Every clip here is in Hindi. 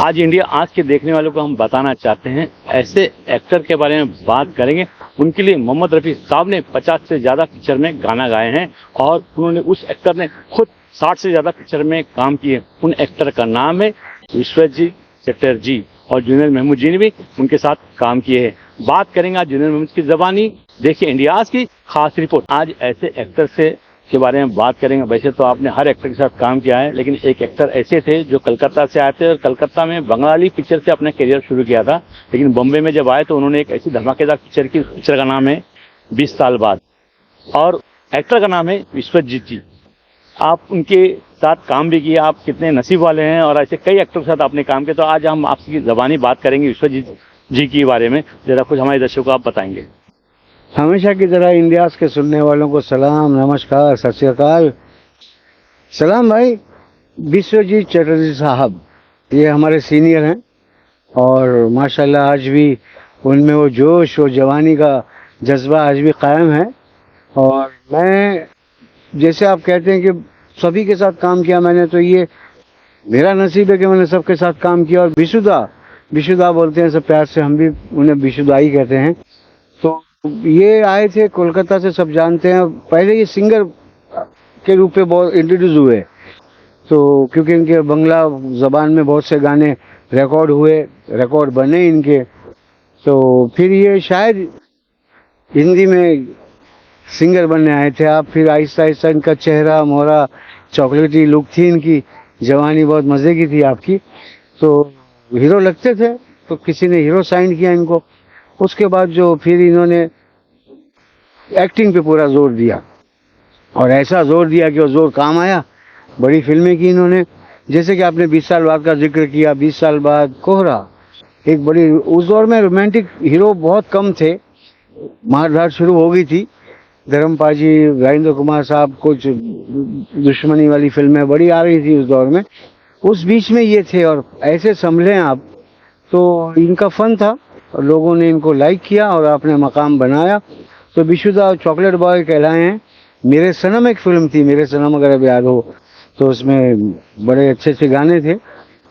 आज इंडिया आज के देखने वालों को हम बताना चाहते हैं, ऐसे एक्टर के बारे में बात करेंगे। उनके लिए मोहम्मद रफी साहब ने 50 से ज्यादा पिक्चर में गाना गाए हैं और उन्होंने उस एक्टर ने खुद 60 से ज्यादा पिक्चर में काम किए। उन एक्टर का नाम है विश्वजीत चटर्जी और जूनियर महमूद जी ने भी उनके साथ काम किए हैं। बात करेंगे आज जूनियर महमूद की ज़बानी। देखिए इंडिया की खास रिपोर्ट। आज ऐसे एक्टर से के बारे में बात करेंगे। वैसे तो आपने हर एक्टर के साथ काम किया है, लेकिन एक एक्टर ऐसे थे जो कलकत्ता से आए थे और कलकत्ता में बंगाली पिक्चर से अपना करियर शुरू किया था, लेकिन बॉम्बे में जब आए तो उन्होंने एक ऐसी धमाकेदार पिक्चर का नाम है 20 साल बाद, और एक्टर का नाम है विश्वजीत जी। आप उनके साथ काम भी किया, आप कितने नसीब वाले हैं और ऐसे कई एक्टर के साथ आपने काम किया। तो आज हम आपकी ज़बानी बात करेंगे विश्वजीत जी के बारे में। जरा कुछ हमारे दर्शकों को आप बताएंगे। हमेशा की तरह इंडिया के सुनने वालों को सलाम, नमस्कार, सत श्री अकाल। सलाम भाई। विश्वजीत चटर्जी साहब ये हमारे सीनियर हैं और माशाल्लाह आज भी उनमें वो जोश और जवानी का जज्बा आज भी कायम है। और मैं जैसे आप कहते हैं कि सभी के साथ काम किया मैंने, तो ये मेरा नसीब है कि मैंने सबके साथ काम किया। और विशुदा बोलते हैं सब प्यार से, हम भी उन्हें विशुदा ही कहते हैं। तो ये आए थे कोलकाता से, सब जानते हैं। पहले ये सिंगर के रूप में बहुत इंट्रोड्यूस हुए, तो क्योंकि इनके बंगला जबान में बहुत से गाने रिकॉर्ड बने इनके, तो फिर ये शायद हिंदी में सिंगर बनने आए थे। आप फिर आहिस्ता आहिस्ता इनका चेहरा मोहरा चॉकलेटी लुक थी, इनकी जवानी बहुत मज़े की थी आपकी, तो हीरो लगते थे। तो किसी ने हीरो साइन किया इनको। उसके बाद जो फिर इन्होंने एक्टिंग पे पूरा जोर दिया, और ऐसा जोर दिया कि वो जोर काम आया। बड़ी फिल्में की इन्होंने, जैसे कि आपने 20 साल बाद का जिक्र किया। 20 साल बाद कोहरा एक बड़ी, उस दौर में रोमांटिक हीरो बहुत कम थे, मारधाड़ शुरू हो गई थी। धर्मपाजी, राजेंद्र कुमार साहब, कुछ दुश्मनी वाली फिल्में बड़ी आ रही थी उस दौर में। उस बीच में ये थे और ऐसे संभले आप, तो इनका फन था और लोगों ने इनको लाइक किया और अपने मकाम बनाया। तो विशुदा चॉकलेट बॉय कहलाए हैं। मेरे सनम एक फिल्म थी, मेरे सनम अगर अब याद हो, तो उसमें बड़े अच्छे अच्छे गाने थे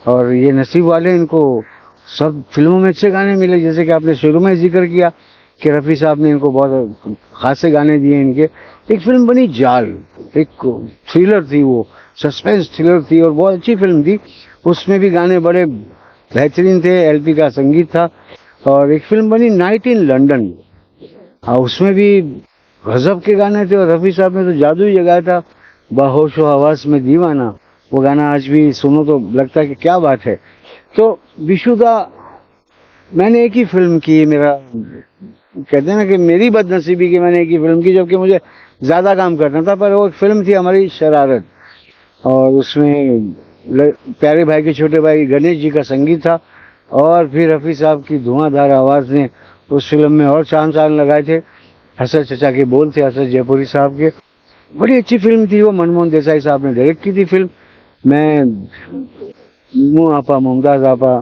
और ये नसीब वाले, इनको सब फिल्मों में अच्छे गाने मिले। जैसे कि आपने शुरू में जिक्र किया कि रफ़ी साहब ने इनको बहुत खासे गाने दिए इनके। एक फिल्म बनी जाल, एक थ्रिलर थी, वो सस्पेंस थ्रिलर थी और बहुत अच्छी फिल्म थी। उसमें भी गाने बड़े बेहतरीन थे, एलपी का संगीत था। और एक फिल्म बनी नाइट इन लंदन, उसमें भी गजब के गाने थे और रफ़ी साहब ने तो जादू ही जगाया था। बाहोशो हवास में दीवाना, वो गाना आज भी सुनो तो लगता है कि क्या बात है। तो विशुदा मैंने एक ही फिल्म की, मेरा कहते हैं ना कि मेरी बदनसीबी की, मैंने एक ही फिल्म की, जबकि मुझे ज़्यादा काम करना था। पर वो एक फिल्म थी हमारी शरारत, और उसमें प्यारे भाई के छोटे भाई गणेश जी का संगीत था और फिर रफ़ी साहब की धुआंधार आवाज़ ने उस फिल्म में और चांद लगाए थे। हसन चचा के बोल थे, हसन जयपुरी साहब के। बड़ी अच्छी फिल्म थी वो। मनमोहन देसाई साहब ने डायरेक्ट की थी फिल्म। मैं मुँह आपा, मुमताज़ आपा,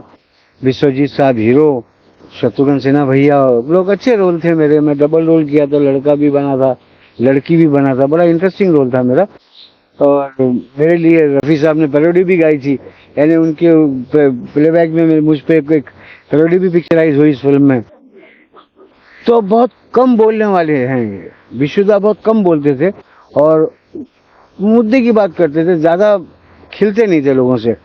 विश्वजीत साहब हीरो, शत्रुघ्न सिन्हा भैया, लोग अच्छे रोल थे मेरे। मैं डबल रोल किया था, लड़का भी बना था, लड़की भी बना था। बड़ा इंटरेस्टिंग रोल था मेरा। और मेरे लिए रफ़ी साहब ने पैरोडी भी गाई थी, यानी उनके प्लेबैक में मुझ पर एक पैरोडी भी पिक्चराइज हुई इस फिल्म में। तो बहुत कम बोलने वाले हैं विशुदा, बहुत कम बोलते थे और मुद्दे की बात करते थे, ज़्यादा खिलते नहीं थे लोगों से।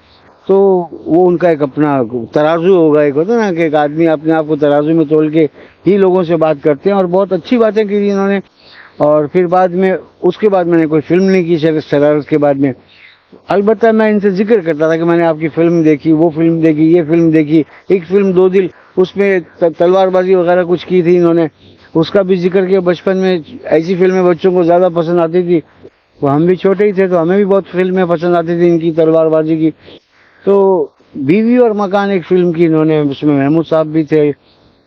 तो वो उनका एक अपना तराजू होगा, एक होता ना कि एक आदमी अपने आप को तराजू में तोल के ही लोगों से बात करते हैं। और बहुत अच्छी बातें की इन्होंने। और फिर बाद में, उसके बाद मैंने कोई फिल्म नहीं की शरारत के बाद में। अलबत्ता मैं इनसे जिक्र करता था कि मैंने आपकी फिल्म देखी, वो फिल्म देखी, ये फिल्म देखी। एक फिल्म दो दिल, उसमें तलवारबाजी वगैरह कुछ की थी इन्होंने, उसका भी जिक्र किया। बचपन में ऐसी फिल्में बच्चों को ज़्यादा पसंद आती थी, तो हम भी छोटे ही थे तो हमें भी बहुत फिल्में पसंद आती थी इनकी तलवारबाजी की। तो बीवी और मकान एक फिल्म की इन्होंने, उसमें महमूद साहब भी थे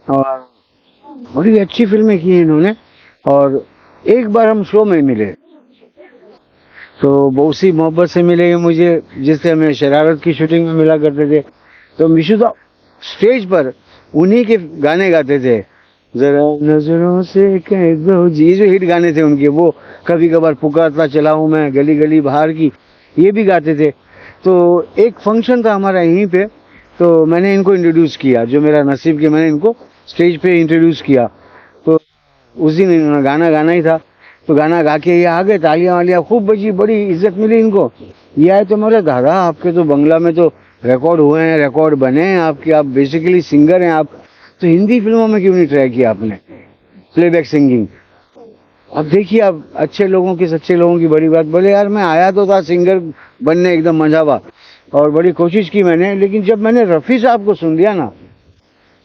और बड़ी अच्छी फिल्में की इन्होंने। और एक बार हम शो में मिले, तो वो उसी मोहब्बत से मिले मुझे जिससे हमें शरारत की शूटिंग में मिला करते थे। तो विशुदा स्टेज पर उन्हीं के गाने गाते थे, जरा नजरों से कह दो जी, जो हिट गाने थे उनके, वो कभी कभार पुकारता चला हूँ मैं, गली गली बाहर की, ये भी गाते थे। तो एक फंक्शन था हमारा यहीं पे, तो मैंने इनको इंट्रोड्यूस किया, जो मेरा नसीब कि मैंने इनको स्टेज पे इंट्रोड्यूस किया। तो उस दिन इन्होंने गाना गाना ही था, तो गाना गा के ये आ गए, तालियां वालियां खूब बजी, बड़ी इज्जत मिली इनको। ये आए तो मेरे दादा आपके तो बंगला में तो रिकॉर्ड हुए हैं, रिकॉर्ड बने हैं आपके, आप बेसिकली सिंगर हैं आप, तो हिंदी फिल्मों में क्यों नहीं ट्राई किया आपने प्लेबैक सिंगिंग? अब देखिए, अब अच्छे लोगों की, सच्चे लोगों की बड़ी बात। बोले यार मैं आया तो था सिंगर बनने, एकदम मजावा, और बड़ी कोशिश की मैंने, लेकिन जब मैंने रफ़ी साहब को सुन लिया ना,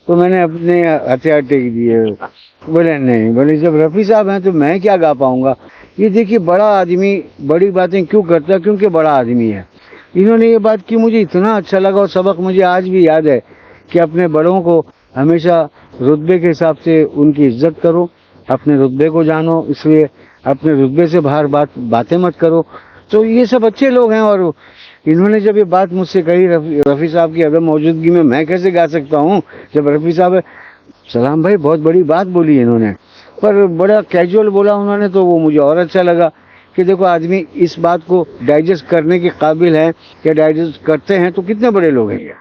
तो मैंने अपने हथियार टेक दिए। बोले नहीं, बोले जब रफ़ी साहब हैं तो मैं क्या गा पाऊंगा। ये देखिए, बड़ा आदमी बड़ी बातें क्यों करता है, क्योंकि बड़ा आदमी है। इन्होंने ये बात की, मुझे इतना अच्छा लगा, और सबक मुझे आज भी याद है कि अपने बड़ों को हमेशा रुतबे के हिसाब से उनकी इज्जत करो, अपने रुतबे को जानो, इसलिए अपने रुतबे से बाहर बातें मत करो। तो ये सब अच्छे लोग हैं, और इन्होंने जब ये बात मुझसे कही, रफ़ी साहब की अदम मौजूदगी में मैं कैसे गा सकता हूँ जब रफ़ी साहब है। सलाम भाई, बहुत बड़ी बात बोली इन्होंने, पर बड़ा कैजुअल बोला उन्होंने, तो वो मुझे और अच्छा लगा कि देखो आदमी इस बात को डाइजेस्ट करने के काबिल है, या डाइजेस्ट करते हैं तो कितने बड़े लोग हैं ये।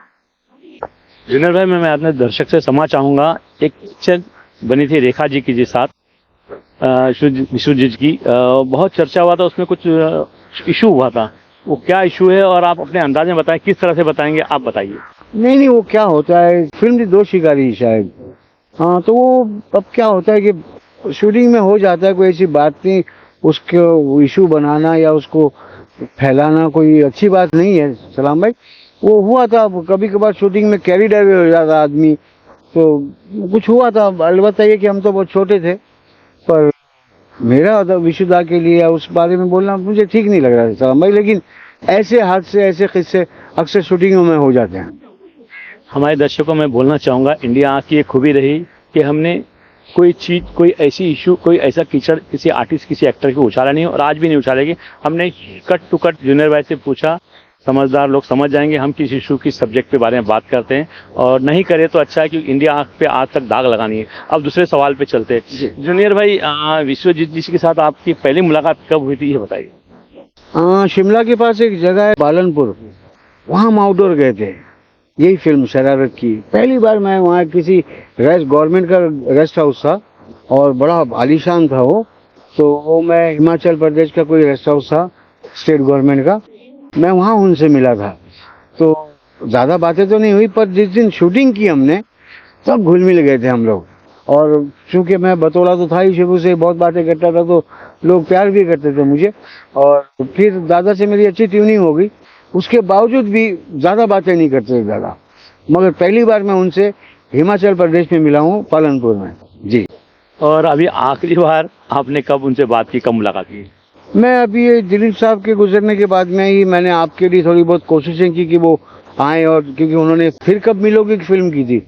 जूनियर भाई, मैं अपने दर्शक से क्षमा चाहूंगा, एक पिक्चर बनी थी रेखा जी की जी साथ, विश्वजीत की, बहुत चर्चा हुआ था, उसमें कुछ इशू हुआ था। वो क्या इशू है, और आप अपने अंदाज में बताएं, किस तरह से बताएंगे, आप बताइए। नहीं, वो क्या होता है, फिल्म थी दो शिकारी शायद, हाँ, तो वो अब क्या होता है कि शूटिंग में हो जाता है, कोई ऐसी बात नहीं, उसको इशू बनाना या उसको फैलाना कोई अच्छी बात नहीं है सलाम भाई। वो हुआ था कभी कभार शूटिंग में, कैरिड अवे हो जाता आदमी, तो कुछ हुआ था। अलबत्ता ये कि हम तो बहुत छोटे थे, पर मेरा विशुदा के लिए उस बारे में बोलना मुझे ठीक नहीं लग रहा था सलाम भाई, लेकिन ऐसे हादसे, ऐसे किस्से अक्सर शूटिंगों में हो जाते हैं। हमारे दर्शकों को मैं बोलना चाहूंगा, इंडिया की एक खूबी रही कि हमने कोई चीज, कोई ऐसी इशू, कोई ऐसा कीचड़ किसी आर्टिस्ट, किसी एक्टर को उछाला नहीं, और आज भी नहीं उछालेगी। हमने कट टू कट जूनियर भाई से पूछा, समझदार लोग समझ जाएंगे हम किस इशू की सब्जेक्ट के बारे में बात करते हैं, और नहीं करे तो अच्छा है, क्योंकि इंडिया पे आज तक दाग लगानी है। अब दूसरे सवाल पे चलते हैं। जूनियर भाई, विश्वजीत जी के साथ आपकी पहली मुलाकात कब हुई थी, ये बताइए। शिमला के पास एक जगह है पालनपुर, वहाँ हम आउटडोर गए थे, यही फिल्म शरारत की। पहली बार मैं वहाँ, किसी गवर्नमेंट का रेस्ट हाउस था और बड़ा आलीशान था वो, तो वो मैं हिमाचल प्रदेश का कोई रेस्ट हाउस था स्टेट गवर्नमेंट का, मैं वहाँ उनसे मिला था। तो ज़्यादा बातें तो नहीं हुई, पर जिस दिन शूटिंग की हमने तब घुल मिल गए थे हम लोग। और चूंकि मैं बतौला तो था ही शुरू से, बहुत बातें करता था, तो लोग प्यार भी करते थे मुझे, और फिर दादा से मेरी अच्छी ट्यूनिंग हो गई। उसके बावजूद भी ज़्यादा बातें नहीं करते थे दादा, मगर पहली बार मैं उनसे हिमाचल प्रदेश में मिला हूँ, पालनपुर में जी। और अभी आखिरी बार आपने कब उनसे बात की, कब मुलाकात की? मैं अभी ये दिलीप साहब के गुजरने के बाद में ही मैंने आपके लिए थोड़ी बहुत कोशिशें की कि वो आए, और क्योंकि उन्होंने फिर कब मिलोगे की फिल्म की थी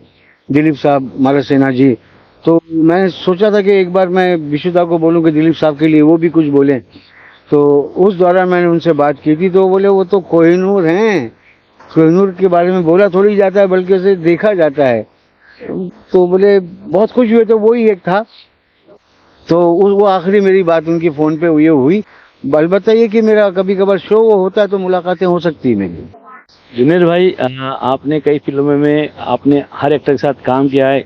दिलीप साहब, मारा सेना जी, तो मैं सोचा था कि एक बार मैं विशुदा को बोलूं कि दिलीप साहब के लिए वो भी कुछ बोलें। तो उस दौरान मैंने उनसे बात की थी, तो बोले वो तो कोहिनूर हैं, कोहिनूर के बारे में बोला थोड़ी जाता है, बल्कि उसे देखा जाता है। तो बोले बहुत खुश हुए, तो वही एक था। तो वो आखिरी मेरी बात उनकी फ़ोन पे हुई। अलबत्ता ये कि मेरा कभी कभार शो होता है तो मुलाकातें हो सकती है मेरी। जुनेर भाई, आपने कई फिल्मों में आपने हर एक्टर के साथ काम किया है,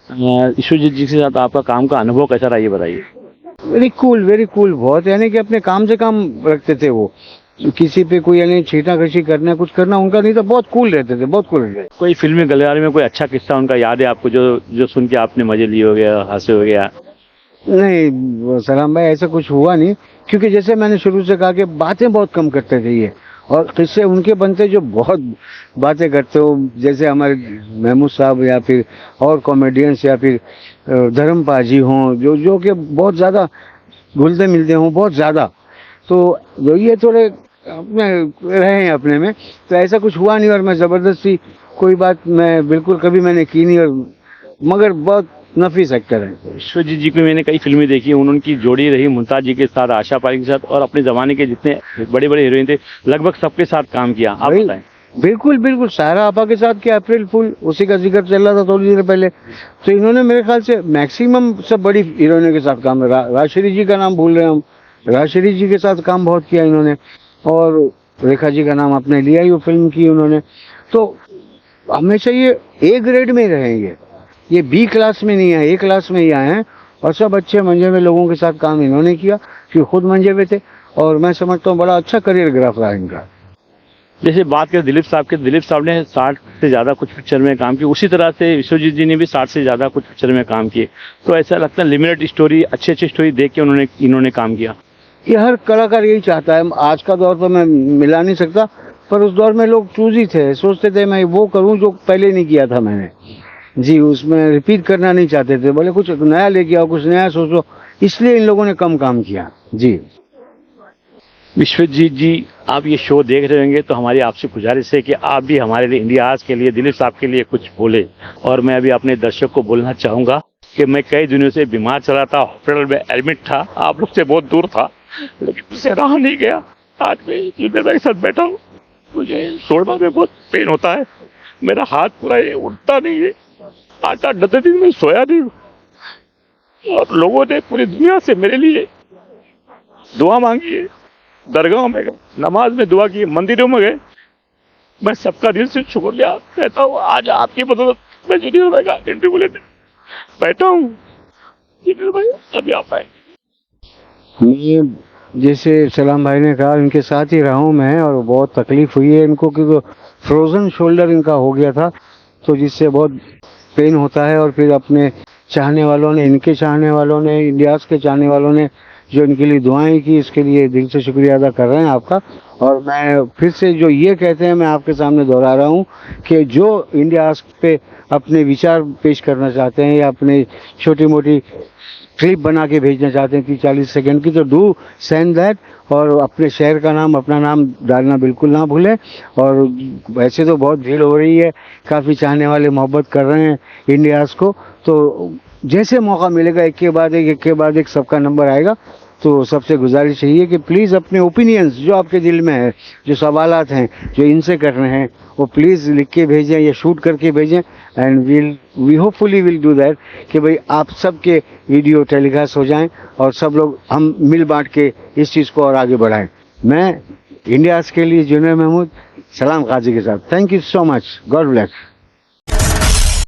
विश्वजीत जी के साथ आपका काम का अनुभव कैसा रहा, ये बताइए। वेरी कूल बहुत, यानी कि अपने काम से काम रखते थे वो, किसी पे कोई यानी छींटाकशी करना, कुछ करना उनका नहीं था, बहुत कूल रहते थे, बहुत कूल रहते थे। कोई फिल्मी गलियारे में कोई अच्छा किस्सा उनका याद है आपको, जो सुन के आपने मजे लिए हो गया, हंसे हो गया? नहीं सलाम भाई, ऐसा कुछ हुआ नहीं, क्योंकि जैसे मैंने शुरू से कहा कि बातें बहुत कम करते थे ये, और किससे उनके बनते जो बहुत बातें करते हो, जैसे हमारे महमूद साहब या फिर और कॉमेडियंस या फिर धर्म पाजी हों, जो कि बहुत ज़्यादा घुलते मिलते हों, बहुत ज़्यादा, तो जो ये थोड़े अपने रहे हैं अपने में, तो ऐसा कुछ हुआ नहीं। और मैं ज़बरदस्ती कोई बात मैं बिल्कुल कभी मैंने की नहीं, और मगर बहुत नफीस एक्टर है। विश्वजीत जी को मैंने कई फिल्में देखी, उनकी जोड़ी रही मुमताज जी के साथ, आशा पारी के साथ, और अपने जमाने के जितने बड़े बड़े हीरोइन थे लगभग सबके साथ काम किया। आप बताएं। बिल्कुल सारा आपा के साथ क्या, अप्रैल फूल उसी का जिक्र चल रहा था थोड़ी देर पहले, तो इन्होंने मेरे ख्याल से मैक्सिमम सब बड़ी हीरोइनों के साथ काम, राजश्री जी का नाम भूल रहे हैं हम, राजश्री जी के साथ काम बहुत किया इन्होंने, और रेखा जी का नाम आपने लिया ही, वो फिल्म की उन्होंने। तो हमेशा ये ए ग्रेड में रहेंगे, ये बी क्लास में नहीं आए, ए क्लास में ही आए हैं। और सब अच्छे मंजे में लोगों के साथ काम इन्होंने किया, कि खुद मंजे में थे, और मैं समझता हूँ बड़ा अच्छा करियर ग्राफ रहा इनका। जैसे बात करें दिलीप साहब के, दिलीप साहब ने 60 से ज्यादा कुछ पिक्चर में काम किया, उसी तरह से विश्वजीत जी ने भी 60 से ज्यादा कुछ पिक्चर में काम किए। तो ऐसा लगता है लिमिटेड स्टोरी, अच्छी अच्छी स्टोरी देख के इन्होंने काम किया। ये हर कलाकार यही चाहता है। आज का दौर तो मैं मिला नहीं सकता, पर उस दौर में लोग चूजी थे, सोचते थे मैं वो करूं जो पहले नहीं किया था मैंने जी, उसमें रिपीट करना नहीं चाहते थे, बोले कुछ नया लेके आओ, कुछ नया सोचो, इसलिए इन लोगों ने कम काम किया जी। विश्वजीत जी, आप ये शो देख रहे होंगे तो हमारी आपसे गुजारिश है कि आप भी हमारे लिए, इंडिया आज के लिए, दिलीप साहब के लिए कुछ बोले। और मैं अभी अपने दर्शक को बोलना चाहूंगा कि मैं कई दिनों से बीमार चला था, हॉस्पिटल में एडमिट था, आप लोग से बहुत दूर था, लेकिन मुझसे रहा नहीं गया। आज मैं जिम्मेदारी के साथ बैठा हूँ, मुझे शोल्डर में बहुत पेन होता है, मेरा हाथ पूरा ये उठता नहीं है, 8-10 दिन में सोया नहीं हूँ। और लोगों ने पूरी दुनिया से मेरे लिए दुआ मांगी है, दरगाह में गए, नमाज में दुआ की, मंदिरों में गए। मैं सबका दिल से शुक्रिया कहता हूँ। आज आपकी बदौलत मैं जूनियर भाई का इंटरव्यू लेते बैठा हूँ। जूनियर भाई अभी आप आए। मैं जैसे सलाम भाई ने कहा, इनके साथ ही रहा हूँ मैं, और बहुत तकलीफ हुई है इनको, क्योंकि फ्रोजन शोल्डर इनका हो गया था, तो जिससे बहुत पेन होता है। और फिर अपने चाहने वालों ने, इनके चाहने वालों ने, इंडियाज के चाहने वालों ने जो इनके लिए दुआएं की, इसके लिए दिल से शुक्रिया अदा कर रहे हैं आपका। और मैं फिर से जो ये कहते हैं, मैं आपके सामने दोहरा रहा हूँ कि जो इंडियाज पे अपने विचार पेश करना चाहते हैं या अपने छोटी मोटी क्लिप बना के भेजना चाहते हैं 30-40 सेकंड की, तो डू सेंड दैट। और अपने शहर का नाम, अपना नाम डालना बिल्कुल ना भूलें। और वैसे तो बहुत भीड़ हो रही है, काफ़ी चाहने वाले मोहब्बत कर रहे हैं इंडियाज को, तो जैसे मौका मिलेगा एक के बाद एक सबका नंबर आएगा। तो सबसे गुजारिश यही है कि प्लीज़ अपने ओपिनियंस जो आपके दिल में है, जो सवालात हैं जो इनसे करने हैं, वो प्लीज़ लिख के भेजें या शूट करके भेजें। And we hopefully will do that कि भाई आप सबके वीडियो टेलीकास्ट हो जाएं और सब लोग हम मिल बांट के इस चीज़ को और आगे बढ़ाएं। मैं इंडियाज़ के लिए जूनियर महमूद, सलाम काजी के साथ। Thank you so much, God bless.